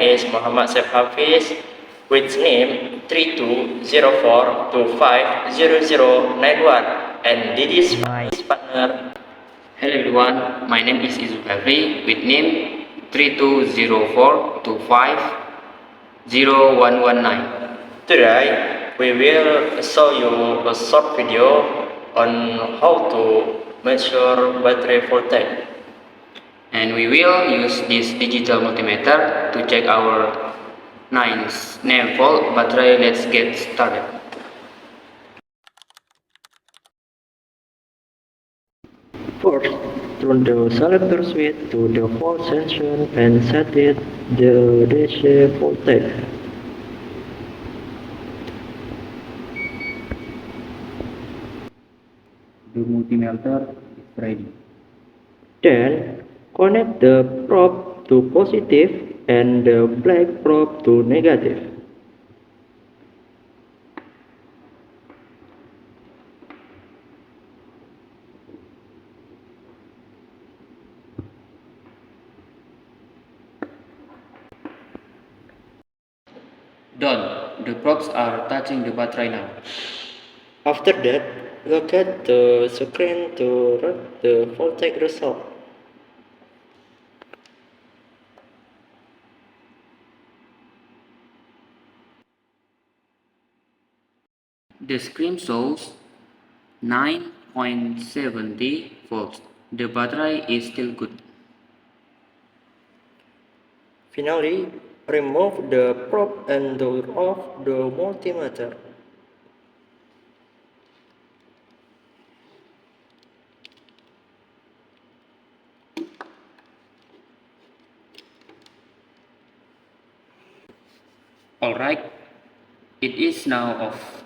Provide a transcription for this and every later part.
is Muhammad Saif Hafiz with name 3204250091, and this is my partner. Hello everyone, my name is Izul Fafri with name 3204250119. Today we will show you a short video on how to measure battery voltage. And we will use this digital multimeter to check our 9V battery. Let's get started. First, turn the selector switch to the volt section and set it the DC voltage. The multimeter is ready. Then, connect the probe to positive and the black probe to negative. Done. The probes are touching the battery now. After that, look at the screen to read the voltage result. The screen shows 9.70 volts. The battery is still good. Finally, remove the probe and turn off the multimeter. Alright, it is now off.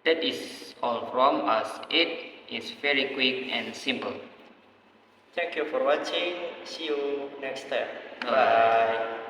That is all from us. It is very quick and simple. Thank you for watching. See you next time. Bye. Bye.